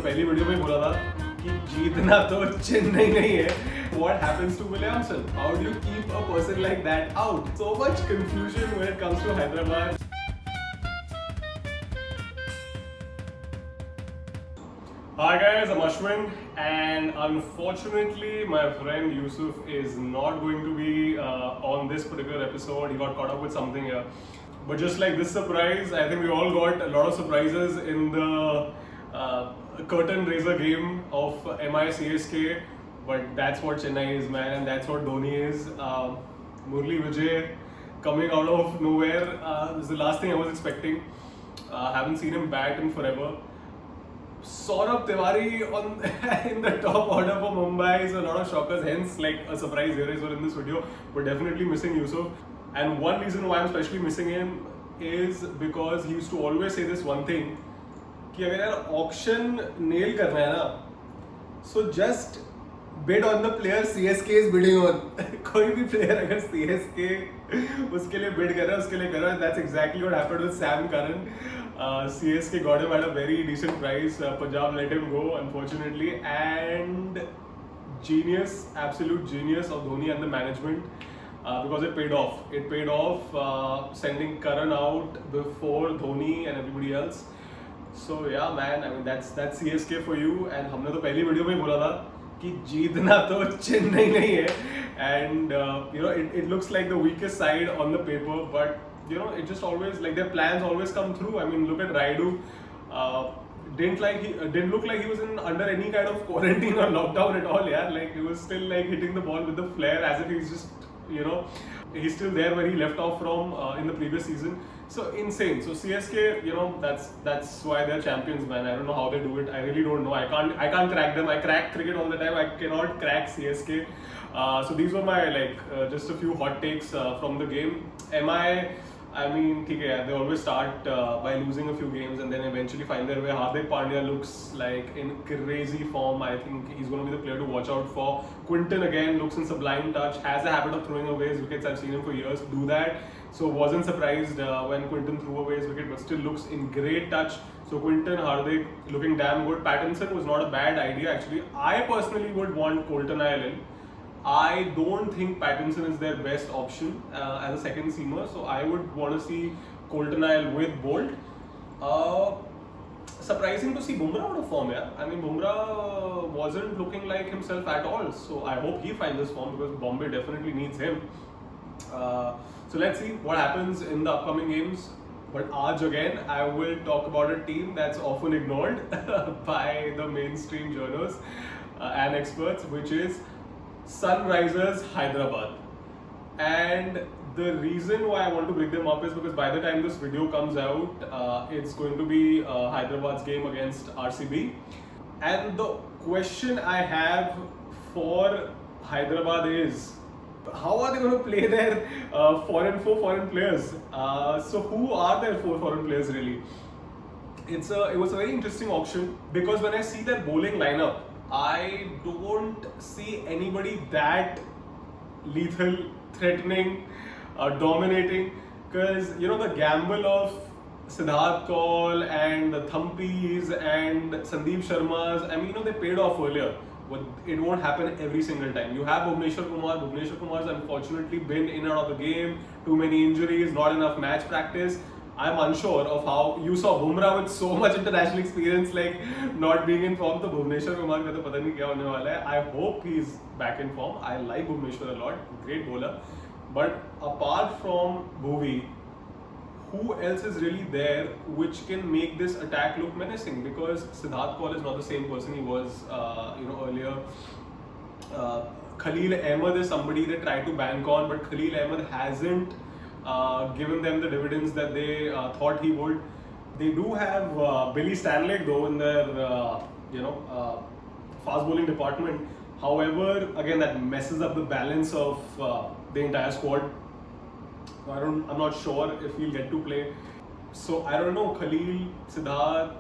पहली वीडियो में बोला था कि जीतना तो चेन्नई नहीं है. What happens to Williamson? How do you keep a person like that out? So much confusion when it comes to Hyderabad. Hi guys, I'm Ashwin, and unfortunately my friend Yusuf is not going to be on this particular episode. He got caught up with something here. But just like this surprise, I think we all got a lot of surprises in the curtain raiser game of MI CSK. But that's what Chennai is, man, and that's what Dhoni is. Murli Vijay coming out of nowhere. This is the last thing I was expecting. Haven't seen him bat in forever. Saurabh Tiwari in the top order for Mumbai, so a lot of shockers, hence like a surprise here as well in this video. We're definitely missing Yusuf, and one reason why I'm especially missing him is because he used to always say this one thing कि अगर यार auction nail करना है ना, so just bid on the player CSK is bidding on. कोई भी player अगर CSK उसके लिए bid कर रहा है उसके लिए कर रहा है. That's exactly what happened with Sam Curran. CSK got him at a very decent price. Punjab let him go, unfortunately, and genius, absolute genius of Dhoni and the management, because it paid off. It paid off, sending Karan out before Dhoni and everybody else. So yeah, man, I mean that's CSK for you. And हमने तो पहली video में बोला था कि जीतना तो चेन्नई नहीं है, and it looks like the weakest side on the paper, but it just always, like, their plans always come through. I mean, look at Raidu. Didn't look like he was under any kind of quarantine or lockdown at all. Yeah, like he was still like hitting the ball with the flair as if he's just he's still there where he left off from in the previous season. So insane. So CSK, that's why they're champions, man. I don't know how they do it. I really don't know. I can't crack them. I crack cricket all the time. I cannot crack CSK. So these were my just a few hot takes from the game. I mean, they always start by losing a few games and then eventually find their way. Hardik Pandya looks like in crazy form. I think he's going to be the player to watch out for. Quinton again looks in sublime touch, has a habit of throwing away his wickets. I've seen him for years do that. So wasn't surprised when Quinton threw away his wicket, but still looks in great touch. So Quinton, Hardik looking damn good. Pattinson was not a bad idea actually. I personally would want Colton in. I don't think Pattinson is their best option as a second seamer, so I would want to see Colton with Bolt. Surprising to see Bumrah out of form, yeah. I mean, Bumrah wasn't looking like himself at all, so I hope he finds his form because Bombay definitely needs him. So let's see what happens in the upcoming games. But aaj again, I will talk about a team that's often ignored by the mainstream journals and experts, which is Sunrisers Hyderabad. And the reason why I want to bring them up is because by the time this video comes out, it's going to be Hyderabad's game against RCB. And the question I have for Hyderabad is, how are they going to play their four foreign players? So who are their four foreign players really? It was a very interesting auction because when I see their bowling lineup, I don't see anybody that lethal, threatening, dominating. Because the gamble of Siddharth Kaul and the Thumpis and Sandeep Sharmas, I mean, they paid off earlier. But it won't happen every single time. You have Bhuvneshwar Kumar. Bhuvneshwar Kumar has unfortunately been in and out of the game. Too many injuries, not enough match practice. I'm unsure of how you saw Bumrah with so much international experience, like not being in form. So Bhuvneshwar Kumar का तो पता नहीं क्या होने वाला है. I hope he's back in form. I like Bhuvneshwar a lot, great bowler. But apart from Bhuvi, who else is really there which can make this attack look menacing? Because Siddharth Kaul is not the same person he was, earlier. Khalil Ahmed is somebody they tried to bank on, but Khalil Ahmed hasn't given them the dividends that they thought he would. They do have Billy Stanley though in their fast bowling department. However, again that messes up the balance of the entire squad. I'm not sure if he'll get to play. So I don't know, Khalil, Siddharth,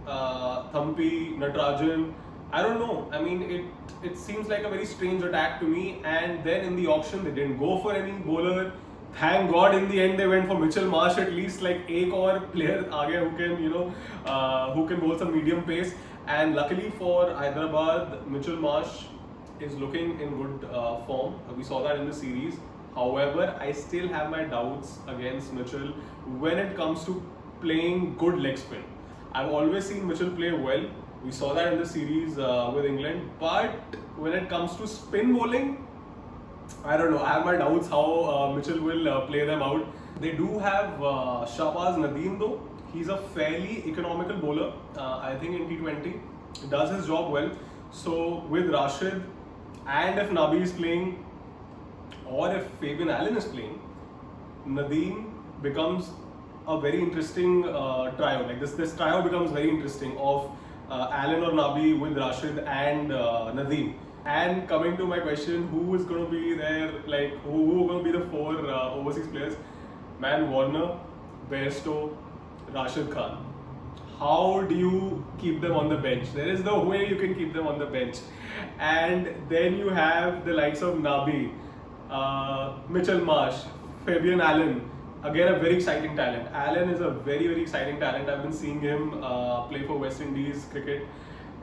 Thampi, Natarajan. I don't know. I mean, it seems like a very strange attack to me. And then in the auction, they didn't go for any bowler. Thank God in the end they went for Mitchell Marsh. At least like एक और player आ गया who can who can bowl some medium pace. And luckily for Hyderabad, Mitchell Marsh is looking in good form. We saw that in the series. However, I still have my doubts against Mitchell when it comes to playing good leg spin. I've always seen Mitchell play well. We saw that in the series with England. But when it comes to spin bowling, I don't know. I have my doubts how Mitchell will play them out. They do have Shahbaz Nadeem though. He's a fairly economical bowler. I think in T20 he does his job well. So with Rashid, and if Nabi is playing, or if Fabian Allen is playing, Nadeem becomes a very interesting trio. Like this trio becomes very interesting of Allen or Nabi with Rashid and Nadeem. And coming to my question, who is going to be there? Like who are going to be the 4 overseas players? Man, Warner, Bairstow, Rashid Khan. How do you keep them on the bench? There is no way you can keep them on the bench. And then you have the likes of Nabi, Mitchell Marsh, Fabian Allen. Again, a very exciting talent. Allen is a very, very exciting talent. I've been seeing him play for West Indies cricket.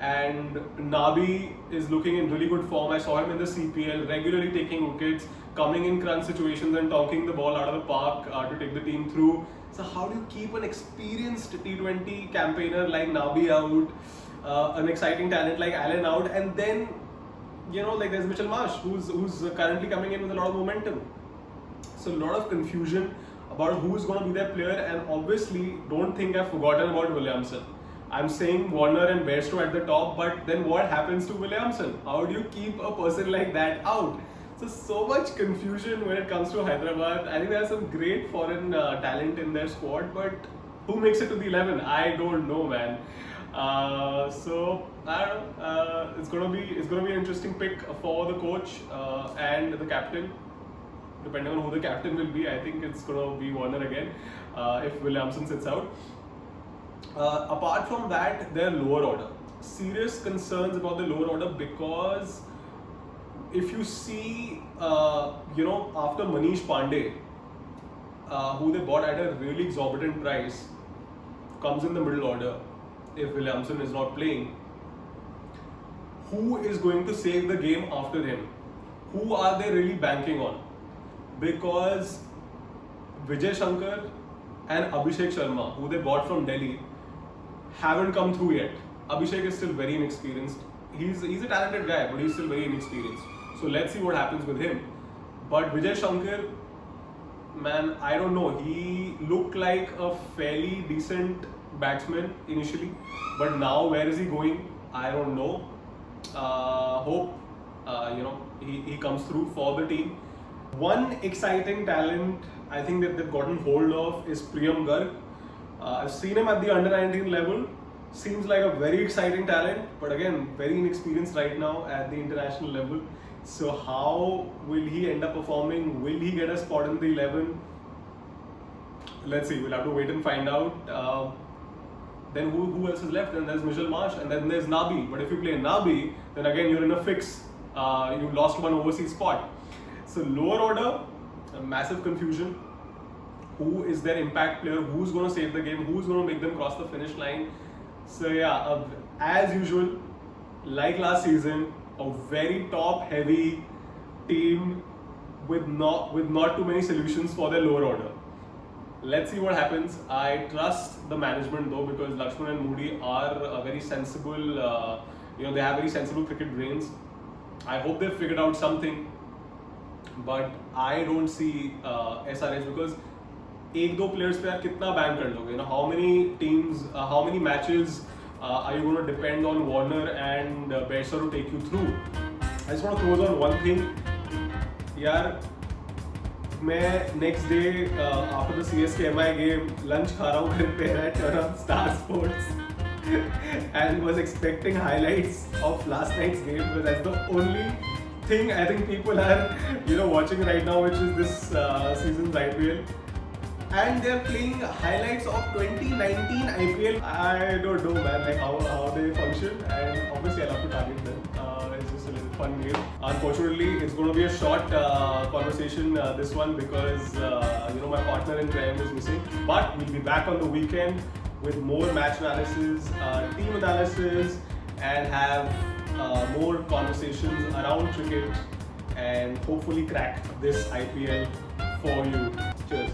And Nabi is looking in really good form. I saw him in the CPL, regularly taking wickets, coming in crunch situations and tonking the ball out of the park to take the team through. So how do you keep an experienced T20 campaigner like Nabi out, an exciting talent like Allen out, and then like there's Mitchell Marsh who's currently coming in with a lot of momentum. So a lot of confusion about who's going to be their player, and obviously don't think I've forgotten about Williamson. I'm saying Warner and Bairstow at the top, but then what happens to Williamson? How do you keep a person like that out? So much confusion when it comes to Hyderabad. I think there's some great foreign talent in their squad, but who makes it to the 11? I don't know, man. So I don't know. It's gonna be an interesting pick for the coach and the captain. Depending on who the captain will be, I think it's gonna be Warner again if Williamson sits out. Apart from that, their lower order. Serious concerns about the lower order, because if you see, after Manish Pandey, who they bought at a really exorbitant price, comes in the middle order. If Williamson is not playing, who is going to save the game after him? Who are they really banking on? Because Vijay Shankar and Abhishek Sharma, who they bought from Delhi, haven't come through yet. Abhishek is still very inexperienced. He's a talented guy, but he's still very inexperienced. So let's see what happens with him. But Vijay Shankar, man, I don't know. He looked like a fairly decent batsman initially, but now where is he going? I don't know. Hope he comes through for the team. One exciting talent I think that they've gotten hold of is Priyam Garg. I've seen him at the under 19 level. Seems like a very exciting talent, but again, very inexperienced right now at the international level. So how will he end up performing? Will he get a spot in the 11? Let's see. We'll have to wait and find out. Then who else is left? And there's Mitchell Marsh, and then there's Nabi. But if you play Nabi, then again you're in a fix. You lost one overseas spot. So lower order, massive confusion. Who is their impact player? Who's going to save the game? Who's going to make them cross the finish line? So yeah, as usual, like last season, a very top-heavy team with not too many solutions for their lower order. Let's see what happens. I trust the management though, because Lakshman and Moody are very sensible. They have very sensible cricket brains. I hope they've figured out something, but I don't see SRH, because एक दो players पे आप कितना bank कर लोगे? How many teams, how many matches are you going to depend on Warner and Bairstow to take you through? I just want to close on one thing. यार, मैं next day after the CSK MI game lunch खा रहा हूँ घर पे, I turn on Star Sports and was expecting highlights of last night's game, because that's the only thing I think people are watching right now, which is this season's IPL. and they're playing highlights of 2019 IPL. I don't know, man, like how they function, and obviously I love to target them. It's just a little fun game. Unfortunately, it's going to be a short conversation, this one, because my partner in crime is missing. But we'll be back on the weekend with more match analysis, team analysis, and have more conversations around cricket, and hopefully crack this IPL for you. Cheers.